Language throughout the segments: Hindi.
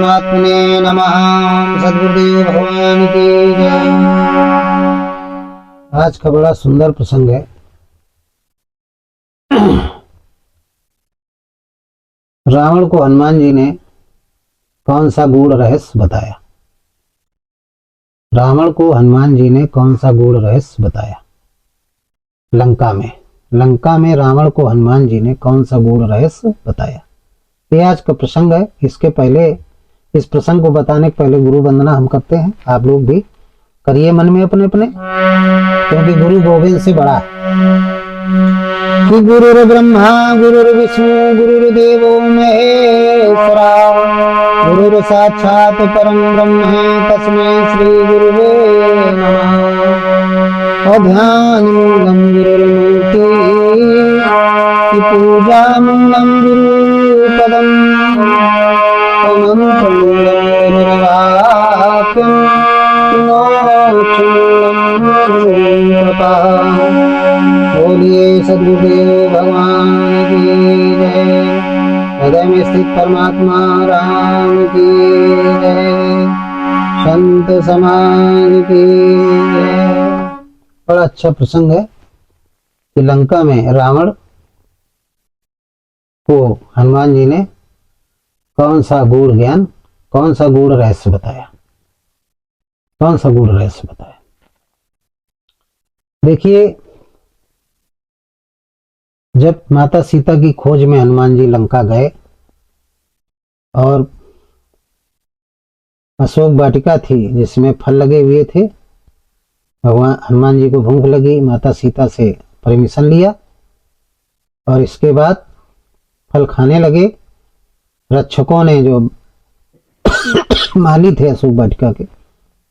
परमात्मने नमः। सद्गुरुदेव भगवान की जय। आज का बड़ा सुंदर प्रसंग है। रावण को हनुमान जी ने कौन सा गूढ़ रहस्य बताया। रावण को हनुमान जी ने कौन सा गूढ़ रहस्य बताया। लंका में रावण को हनुमान जी ने कौन सा गूढ़ रहस्य बताया। ये आज का प्रसंग है। इसके पहले, इस प्रसंग को बताने के पहले गुरु वंदना हम करते हैं। आप लोग भी करिए मन में अपने अपने, क्योंकि गुरु गोविंद से बड़ा कि गुरुर् ब्रह्मा गुरुर्विष्णु गुरुर्देवो महेश्वरा गुरुर् साक्षात परम ब्रह्म तस्मै श्री गुरुवे नमः। ध्यान मूलम गुरुर्मूर्ति पूजा मूलम गुरुपदम बोलिए सद्गुरुदेव भगवान की जय। हृदय में स्थित परमात्मा राम की जय। संत समाज की जय। बड़ा अच्छा प्रसंग है कि लंका में रावण को हनुमान जी ने कौन सा गूढ़ ज्ञान, कौन सा गूढ़ रहस्य बताया। कौन सा गूढ़ रहस्य बताया। देखिए, जब माता सीता की खोज में हनुमान जी लंका गए और अशोक वाटिका थी जिसमें फल लगे हुए थे, भगवान हनुमान जी को भूख लगी, माता सीता से परमिशन लिया और इसके बाद फल खाने लगे। रक्षकों ने, जो माली थे अशोक वाटिका के,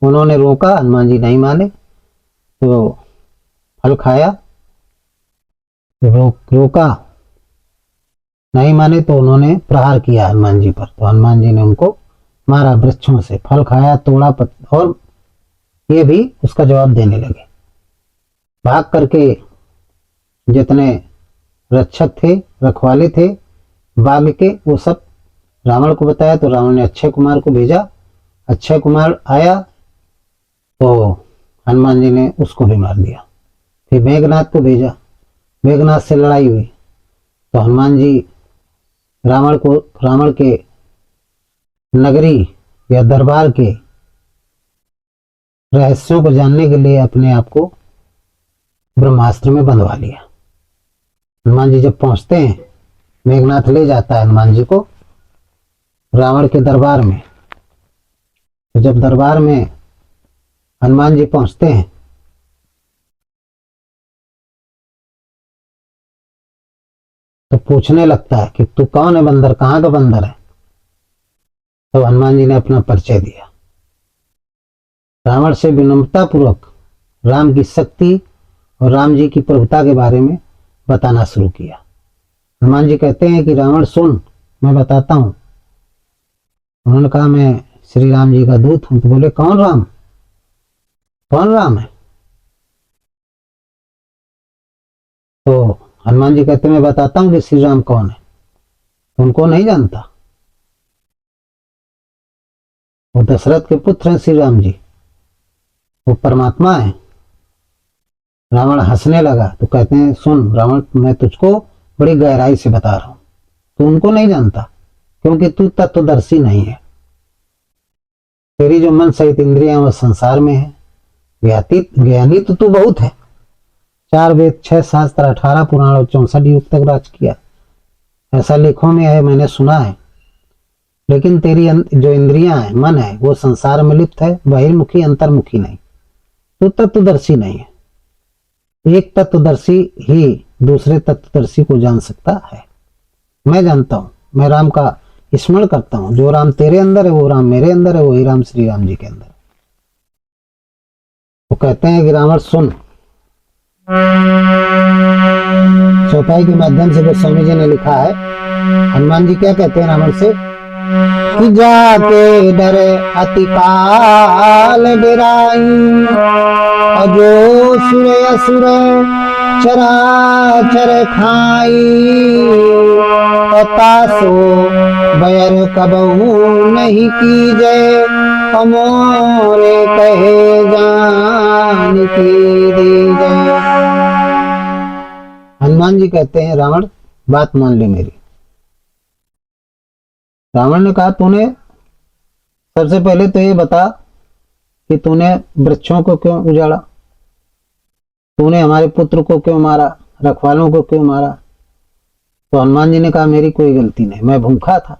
उन्होंने रोका, हनुमान जी नहीं माने तो फल खाया। रोका नहीं माने तो उन्होंने प्रहार किया हनुमान जी पर, तो हनुमान जी ने उनको मारा वृक्षों से। फल खाया, तोड़ा और ये भी उसका जवाब देने लगे। भाग करके जितने रक्षक थे, रखवाले थे बाग के, वो सब रावण को बताया। तो रावण ने अक्षय कुमार को भेजा। अक्षय कुमार आया तो हनुमान जी ने उसको भी मार दिया। फिर मेघनाथ को भेजा, मेघनाथ से लड़ाई हुई तो हनुमान जी रावण के नगरी या दरबार के रहस्यों को जानने के लिए अपने आप को ब्रह्मास्त्र में बंधवा लिया। हनुमान जी जब पहुंचते हैं, मेघनाथ ले जाता है हनुमान जी को रावण के दरबार में। तो जब दरबार में हनुमान जी पहुंचते हैं तो पूछने लगता है कि तू कौन है बंदर, कहाँ का बंदर है। तो हनुमान जी ने अपना परिचय दिया। रावण से विनम्रता पूर्वक राम की शक्ति और राम जी की प्रभुता के बारे में बताना शुरू किया। हनुमान जी कहते हैं कि रावण सुन, मैं बताता हूं। उन्होंने कहा मैं श्री राम जी का दूत हूं। तो बोले कौन राम, कौन राम है। तो हनुमान जी कहते मैं बताता हूं कि श्री राम कौन है। तो उनको नहीं जानता, वो दशरथ के पुत्र हैं श्री राम जी, वो परमात्मा है। रावण हंसने लगा तो कहते हैं सुन रावण, मैं तुझको बड़ी गहराई से बता रहा हूं, तू उनको नहीं जानता क्योंकि तू तत्वदर्शी नहीं है। तेरी जो मन सहित इंद्रियां वह संसार में है। ज्ञानी तो तू बहुत है। 4 वेद, 6 शास्त्र, 18 पुराण और 64 युग तक राज किया, ऐसा लेखों में है, मैंने सुना है। लेकिन तेरी जो इंद्रियां है, मन है, वो संसार में लिप्त है, बहिर्मुखी अंतर्मुखी नहीं। तू तत्वदर्शी नहीं है। एक तत्वदर्शी ही दूसरे तत्वदर्शी को जान सकता है। मैं जानता हूं, मैं राम का स्मरण करता हूं। जो राम तेरे अंदर है वो राम मेरे अंदर है, वही राम श्री राम जी के अंदर है। वो कहते हैं कि रावण सुन। चौपाई के माध्यम से गोस्वामी जी ने लिखा है, हनुमान जी क्या कहते हैं रावण से कि जाके डरे अति काल डराई। अजो सुर असुर चराचर खाई। तासो बैर कबहू नहीं कीजय। अमोरे कहे जान की दीजय। हनुमान जी कहते हैं रावण बात मान ले मेरी। रावण ने कहा तूने सबसे पहले तो ये बता कि तूने वृक्षों को क्यों उजाड़ा, तूने हमारे पुत्र को क्यों मारा, रखवालों को क्यों मारा। तो हनुमान जी ने कहा मेरी कोई गलती नहीं, मैं भूखा था,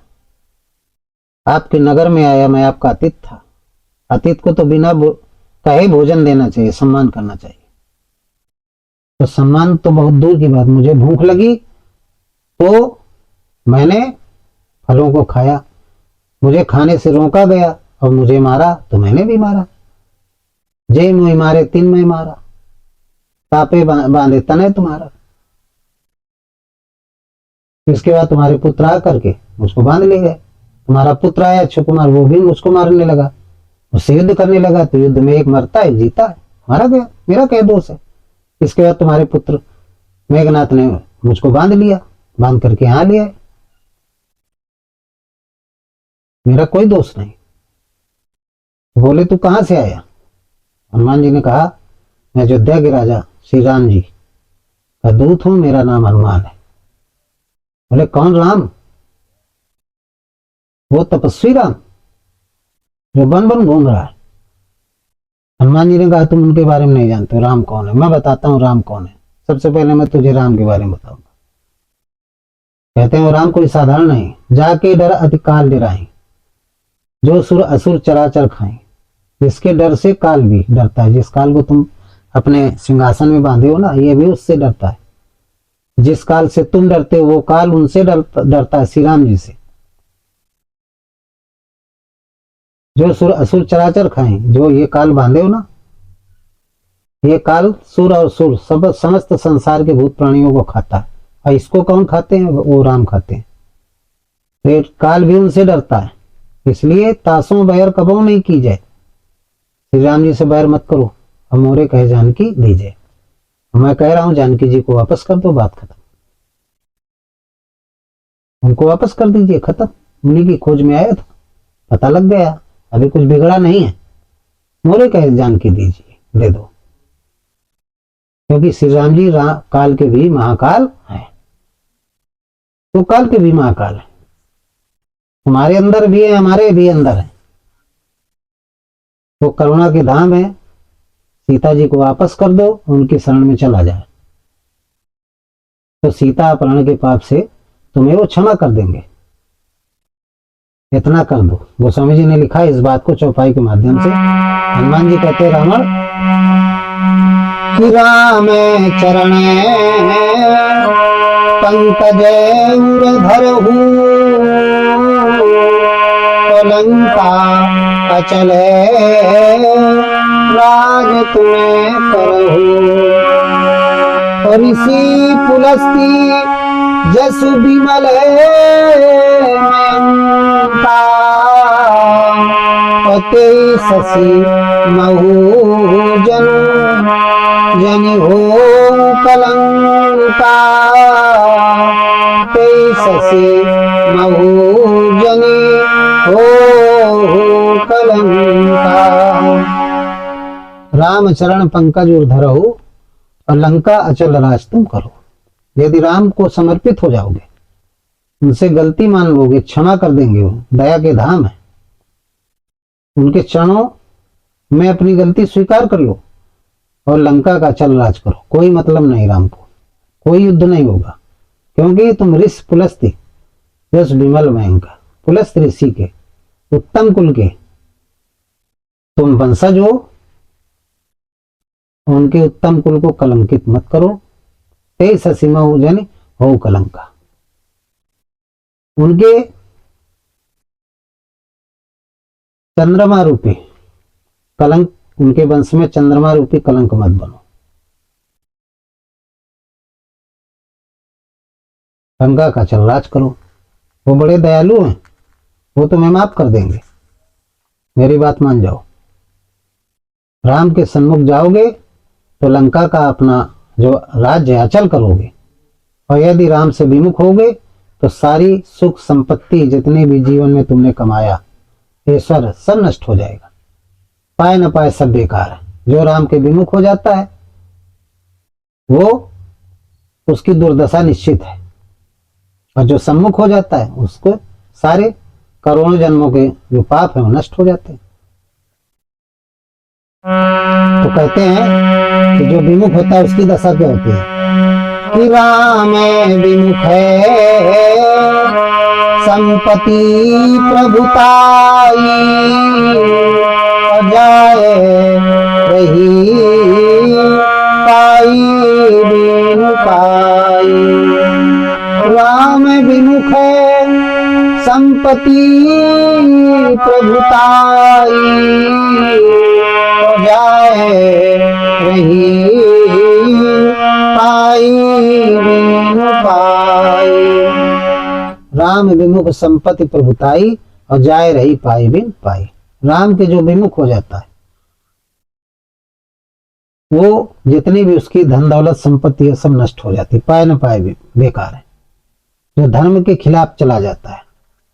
आपके नगर में आया, मैं आपका अतिथि था। अतिथि को तो बिना कहे भोजन देना चाहिए, सम्मान करना चाहिए। तो सम्मान तो बहुत दूर की बात, मुझे भूख लगी तो मैंने फलों को खाया, मुझे खाने से रोका गया और मुझे मारा तो मैंने भी मारा। जय मुई मारे तीन मैं मारा, तापे बांधे तने तुम्हारा। इसके बाद तुम्हारे पुत्र आ करके मुझको बांध ले गए। तुम्हारा पुत्र आया अक्षय कुमार, वो भी मुझको मारने लगा, उससे युद्ध करने लगा। तो युद्ध में एक मरता है, जीता है, मारा गया, मेरा क्या दोष है। इसके बाद तुम्हारे पुत्र मेघनाथ ने मुझको बांध लिया, बांध करके यहां ले आए, मेरा कोई दोष नहीं। बोले तू कहां से आया। हनुमान जी ने कहा मैं अयोध्या के राजा श्री राम जी का दूत हूं, मेरा नाम हनुमान है। बोले कौन राम। वो तपस्वी राम जो वन वन घूम रहा है। हनुमान जी ने कहा तुम उनके बारे में नहीं जानते, राम कौन है, मैं बताता हूँ राम कौन है। सबसे पहले मैं तुझे राम के बारे में बताऊंगा। कहते हैं वो राम कोई साधारण नहीं, जाके डर अति काल डराई। जो सुर असुर चराचर खाएं, जिसके डर से काल भी डरता है। जिस काल को तुम अपने सिंहासन में बांधे हो ना, ये भी उससे डरता है। जिस काल से तुम डरते हो वो काल उनसे डरता है, श्री राम जी से। जो सुर असुर चराचर खाएं, जो ये काल बांधे हो ना, ये काल सुर और सुर सब समस्त संसार के भूत प्राणियों को खाता है। और इसको कौन खाते हैं, वो राम खाते हैं। फिर काल भी उनसे डरता है, इसलिए तासों बैर कबो नहीं की जाए। श्री राम जी से बैर मत करो, अब मोरे कहे जानकी दीजिए। मैं कह रहा हूं जानकी जी को वापस कर दो, बात खत्म। उनको वापस कर दीजिए, खत्म। उन्हीं की खोज में आया था, पता लग गया, अभी कुछ बिगड़ा नहीं है। मोरे कहे जानकी दीजिए, दे दो। क्योंकि श्री राम जी काल के भी महाकाल है, तो काल के भी महाकाल है। तुम्हारे अंदर भी है, हमारे भी अंदर है। वो करुणा के धाम है। सीता जी को वापस कर दो, उनकी शरण में चला जाए, तो सीता अपहरण के पाप से तुम्हें वो क्षमा कर देंगे। इतना कर दो। गोस्वामी जी ने लिखा इस बात को चौपाई के माध्यम से। हनुमान जी कहते रावण कि राम चरण पंकज धरहु। लंका अचल राज तुम्हें करहु। ऋषि पुलस्ती जसु विमल पते शशि महु जनु जनि हो कलंका। ते शशि महु जनि हो कलंका। राम चरण पंकज धरहु और लंका अचल राज तुम करो। यदि राम को समर्पित हो जाओगे, उनसे गलती मान लोगे, क्षमा कर देंगे, वो दया के धाम है, उनके चरणों में अपनी गलती स्वीकार कर लो और लंका का अचल राज करो। कोई मतलब नहीं राम को, कोई युद्ध नहीं होगा। क्योंकि तुम ऋषि पुलस्ती यश विमल मयंका, पुलस्त ऋषि के उत्तम कुल के तुम वंशज हो, उनके उत्तम कुल को कलंकित मत करो। तेईस सीमा हो जानी हो कलंका। उनके चंद्रमा रूपी कलंक, उनके वंश में चंद्रमा रूपी कलंक मत बनो। गंगा का चल राज करो। वो बड़े दयालु हैं, वो तुम्हें माफ कर देंगे। मेरी बात मान जाओ। राम के सन्मुख जाओगे तो लंका का अपना जो राज्य है अचल करोगे, और यदि राम से विमुख होगे तो सारी सुख संपत्ति जितने भी जीवन में तुमने कमाया, ऐश्वर्य सब नष्ट हो जाएगा। पाए न पाए सब बेकार है। जो राम के विमुख हो जाता है वो उसकी दुर्दशा निश्चित है, और जो सम्मुख हो जाता है उसको सारे करोड़ों जन्मों के जो पाप है वो नष्ट हो जाते हैं। तो कहते हैं कि जो विमुख होता है उसकी दशा क्या होती है कि राम विमुख है संपत्ति प्रभुताई, जाए रही पाई बिनु पाई। राम विमुख है संपत्ति प्रभुताई, जाए रही पाई बिनु पाई। राम विमुख संपत्ति प्रभुताई और जाए रही पाई बिन पाई। राम के जो विमुख हो जाता है वो जितनी भी उसकी धन दौलत संपत्ति है सब नष्ट हो जाती, पाए न पाए भी बेकार है। जो धर्म के खिलाफ चला जाता है।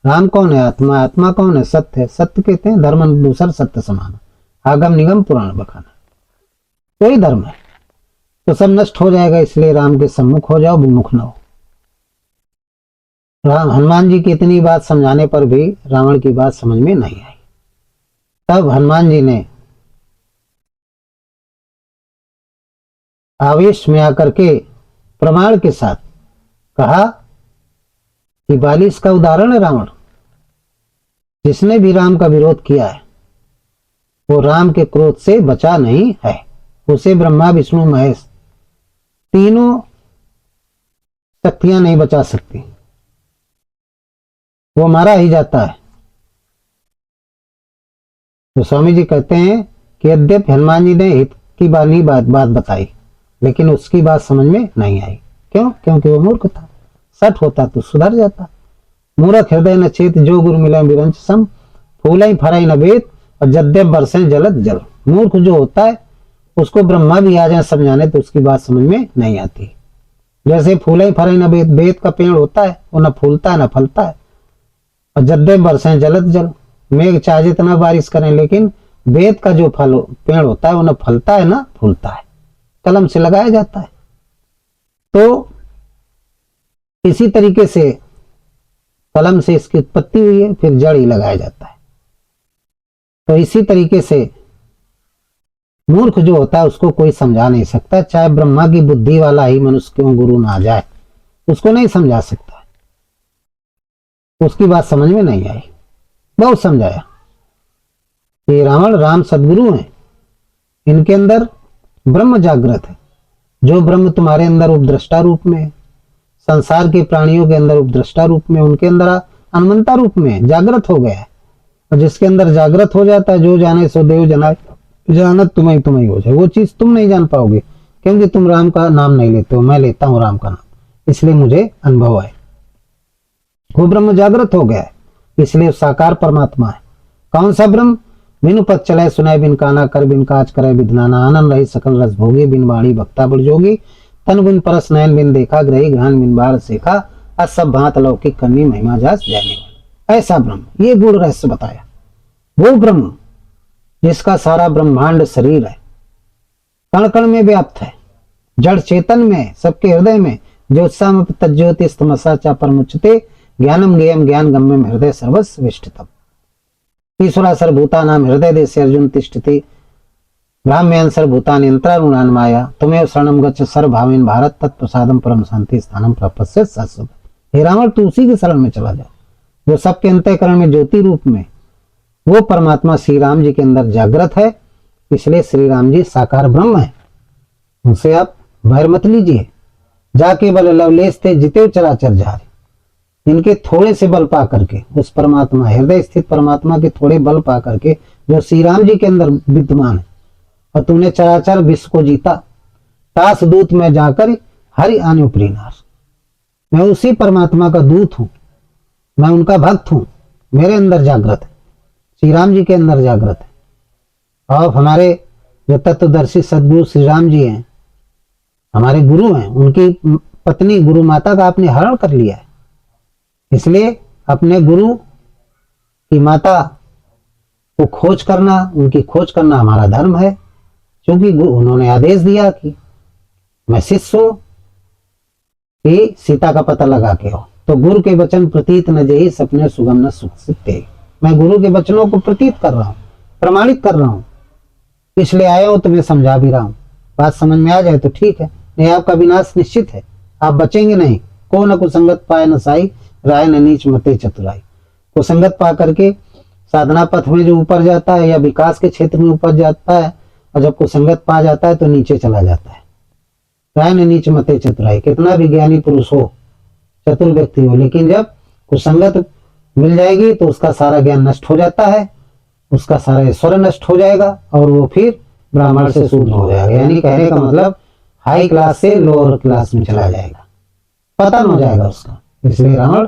राम कौन है? आत्मा। आत्मा कौन है? सत्य है। सत्य कहते हैं धर्म दूसर सत्य समान, आगम निगम पुराण बखाना, कोई धर्म है तो सब नष्ट हो जाएगा। इसलिए राम के सम्मुख हो जाओ, विमुख न हो। राम हनुमान जी की इतनी बात समझाने पर भी रावण की बात समझ में नहीं आई। तब हनुमान जी ने आवेश में आकर के प्रमाण के साथ कहा कि बाली इसका उदाहरण है। रावण जिसने भी राम का विरोध किया है वो राम के क्रोध से बचा नहीं है। उसे ब्रह्मा विष्णु महेश तीनों शक्तियां नहीं बचा सकती, वो मारा ही जाता है। तो स्वामी जी कहते हैं कि यद्यपि हनुमान जी ने हित की बात बताई, लेकिन उसकी बात समझ में नहीं आई। क्यों? क्योंकि वो मूर्ख था। सठ होता तो सुधर जाता। मूर्ख हृदय न चेत, जो गुरु मिला बिरंच सम, फूल फराई न बेत और जद्य बरसे जलद जल। मूर्ख जो होता है उसको ब्रह्मा भी आ जाए समझाने तो उसकी बात समझ में नहीं आती। जैसे फूल फराई न बेत, बेत का पेड़ होता है वो न फूलता है न फलता है, और जद्य बरसे जलद जल। मेघ चाहे जितना बारिश करें लेकिन बेत का जो फल पेड़ होता है वो न फलता है न फूलता है, कलम से लगाया जाता है। तो इसी तरीके से कलम से इसकी उत्पत्ति हुई है, फिर जड़ ही लगाया जाता है। तो इसी तरीके से मूर्ख जो होता है उसको कोई समझा नहीं सकता, चाहे ब्रह्मा की बुद्धि वाला ही मनुष्य क्यों गुरु ना जाए, उसको नहीं समझा सकता। उसकी बात समझ में नहीं आई। बहुत समझाया कि रावण राम सदगुरु हैं, इनके अंदर ब्रह्म जागृत है। जो ब्रह्म तुम्हारे अंदर उपद्रष्टा रूप में है, संसार के प्राणियों के अंदर उपद्रष्टा रूप में, उनके अंदर अनंता रूप में जागृत हो गया है। और जिसके अंदर जागृत हो जाता है, जो जाने सो देव जना जानत तुम्हें तुम्हें हो जाए। वो चीज तुम नहीं जान पाओगे क्योंकि तुम राम का नाम नहीं लेते हो। मैं लेता हूं राम का नाम, इसलिए मुझे अनुभव है। वो ब्रह्म जागृत हो गया है, इसलिए साकार परमात्मा है। कौन सा ब्रह्म? बिनु पद चले सुनाए बिन काना, कर बिन काज करे विदनाना, आनंद रही सकल रस भोगी, बिन वाणी भक्ता बड़ जोगी, तन बिन परस नयन बिन देखा, ग्रही ग्रहण बिन बार सेखा, आज सब भांत लौकिक करनी महिमा जास जाने। ऐसा ब्रह्म, ये गुण रहस्य बताया। वो ब्रह्म जिसका सारा ब्रह्मांड शरीर है, कण कण में व्याप्त है, जड़ चेतन में, सबके हृदय में, ज्योत्साम तज्ज्योति स्तमसा चा परमुच्यते, ज्ञानम ज्ञेयम ज्ञान गम्यम हृदय सर्वस्व विष्ठितम। ईश्वरा सर्वभूता नाम हृदय देशे अर्जुन तिष्ठति, ब्राह्म्यान सर्वभूतानि यंत्रारूणान माया, तुम्हें शरणम गच्छ सर्वभावेन भारत, तत्प्रसादम परम शांति स्थानम प्राप्स्यति शाश्वत। हे रावण, तू उसी के शरण में चला जा जो सबके अंतःकरण में ज्योति रूप में वो परमात्मा श्री राम जी के अंदर जागृत है। इसलिए श्री राम जी साकार ब्रह्म है, उनसे आप भैर मत लीजिए। जाके बल लवलेश थे जिते चराचर जारे। इनके थोड़े से बल पा करके उस परमात्मा, हृदय स्थित परमात्मा के थोड़े बल पा करके जो श्री राम जी के अंदर विद्यमान है, और तूने चराचर विश्व को जीता। तास दूत में जाकर हरि आने उपरी नार। मैं उसी परमात्मा का दूत हूं, मैं उनका भक्त हूं, मेरे अंदर जागृत है, श्री राम जी के अंदर जागृत है। और हमारे जो तत्वदर्शी सदगुरु श्री राम जी हैं, हमारे गुरु हैं, उनकी पत्नी गुरु माता का आपने हरण कर लिया है। इसलिए अपने गुरु की माता को खोज करना, उनकी खोज करना हमारा धर्म है, क्योंकि उन्होंने आदेश दिया कि मैं शिष्य हूं कि सीता का पता लगा के हो। तो गुरु के वचन प्रतीत न जही सपने सुगम न सुख सिद्धे। मैं गुरु के वचनों को प्रतीत कर रहा हूं, प्रमाणित कर रहा हूं, इसलिए आया हूं, तुम्हें समझा भी रहा हूं। बात समझ में आ जाए तो ठीक है, नहीं आपका विनाश निश्चित है, आप बचेंगे नहीं। को न कुसंगत पाए न साई, राय न नीच मते चतुराई। कुसंगत पा करके साधना पथ में जो ऊपर जाता है या विकास के क्षेत्र में ऊपर जाता है, और जब कुसंगत पा जाता है तो नीचे चला जाता है। राय न नीच मते चतुराई। कितना भी ज्ञानी पुरुष हो, चतुर व्यक्ति हो, लेकिन जब कुसंगत मिल जाएगी तो उसका सारा ज्ञान नष्ट हो जाता है, उसका सारा ऐश्वर्य नष्ट हो जाएगा और वो फिर ब्राह्मण से शूद्र हो जाएगा। यानी कहने का मतलब हाई क्लास से लोअर क्लास में चला जाएगा, पतन हो जाएगा उसका। इसलिए रावण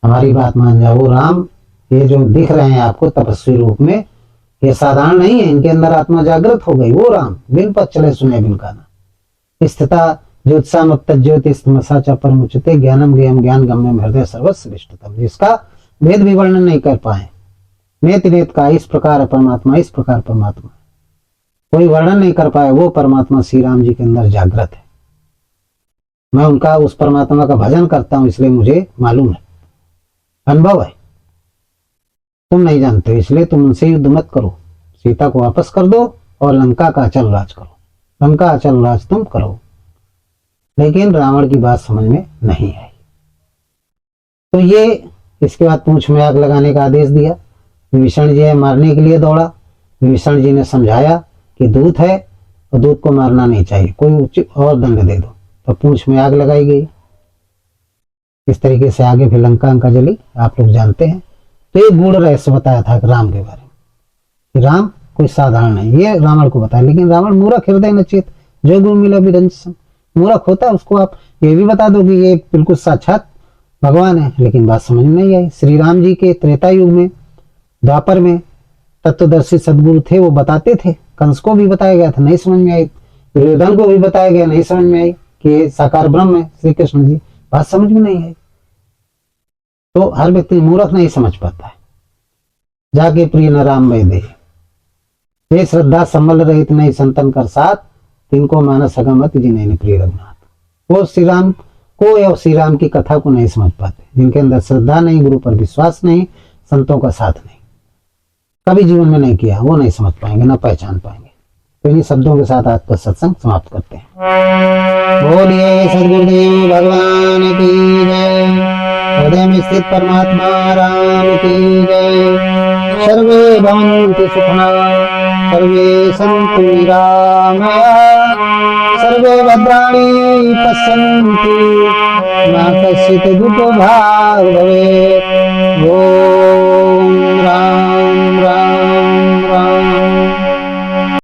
हमारी बात मान जाओ। वो राम ये जो दिख रहे हैं आपको तपस्वी रूप में, ये साधारण नहीं है, इनके अंदर आत्मा जागृत हो गई। वो राम बिन पथ चले सुने बिन गाना, स्थिता ज्योत्सामत्त ज्योतिस्तमसा च परमुच्यते ज्ञानम ज्ञेयम ज्ञान गम्यम हृदय सर्वस्व इष्टतम। जिसका भेद भी वर्णन नहीं कर पाए, नेत नेत का इस प्रकार परमात्मा, इस प्रकार परमात्मा कोई वर्णन नहीं कर पाए, वो परमात्मा श्री राम जी के अंदर जागृत है। मैं उनका उस परमात्मा का भजन करता हूं, इसलिए मुझे मालूम है, अनुभव है। तुम नहीं जानते, इसलिए तुम उनसे युद्ध मत करो, सीता को वापस कर दो और लंका का अचल राज करो। लंका अचल राज तुम करो। लेकिन रावण की बात समझ में नहीं आई। तो ये इसके बाद पूंछ में आग लगाने का आदेश दिया। विभीषण जी मारने के लिए दौड़ा। विभीषण जी ने समझाया कि दूत है और दूत को मारना नहीं चाहिए, कोई उचित और दंड दे दो। तो पूंछ में आग लगाई गई। इस तरीके से आगे फिर लंका अंका जली, आप लोग जानते हैं। तो ये गूढ़ रहस्य बताया था राम के बारे में कि राम कोई साधारण नहीं, ये रावण को बताया। लेकिन रावण मूर्ख हृदय नचेत, जो गुरु मिला विरंजन। मूर्ख होता है, उसको आप ये भी बता दो कि ये बिल्कुल साक्षात भगवान है, लेकिन बात समझ में नहीं आई। श्री राम जी के त्रेता युग में, द्वापर में तत्वदर्शी सदगुरु थे, वो बताते थे। कंस को भी बताया गया था, नहीं समझ में आई। दुर्योधन को भी बताया गया, नहीं समझ में आई कि ये साकार ब्रह्म है श्री कृष्ण जी, बात समझ में नहीं आई। तो हर व्यक्ति मूर्ख नहीं समझ पाता है। जाके प्रिय न राम वै दे, ये श्रद्धा संबल रहित नहीं संतन कर साथ, तिनको मानस सगमत जिन्हें प्रिय रघुनाथ। वो श्री राम को या श्री राम की कथा को नहीं समझ पाते, जिनके अंदर श्रद्धा नहीं, गुरु पर विश्वास नहीं, संतों का साथ नहीं, कभी जीवन में नहीं किया, वो नहीं समझ पाएंगे, ना पहचान पाएंगे। तो इन्हीं शब्दों के साथ आज का सत्संग समाप्त करते हैं। बोलिए सदगुरुदेव भगवान की जय। हृदय में स्थित परमात्मा राम की जय। सर्वे भवन्तु सुखिनः, सर्वे सन्तु निरामया, सर्वे भद्राणि पश्यन्तु मा कश्चित् दुःखभाग् भवेत्।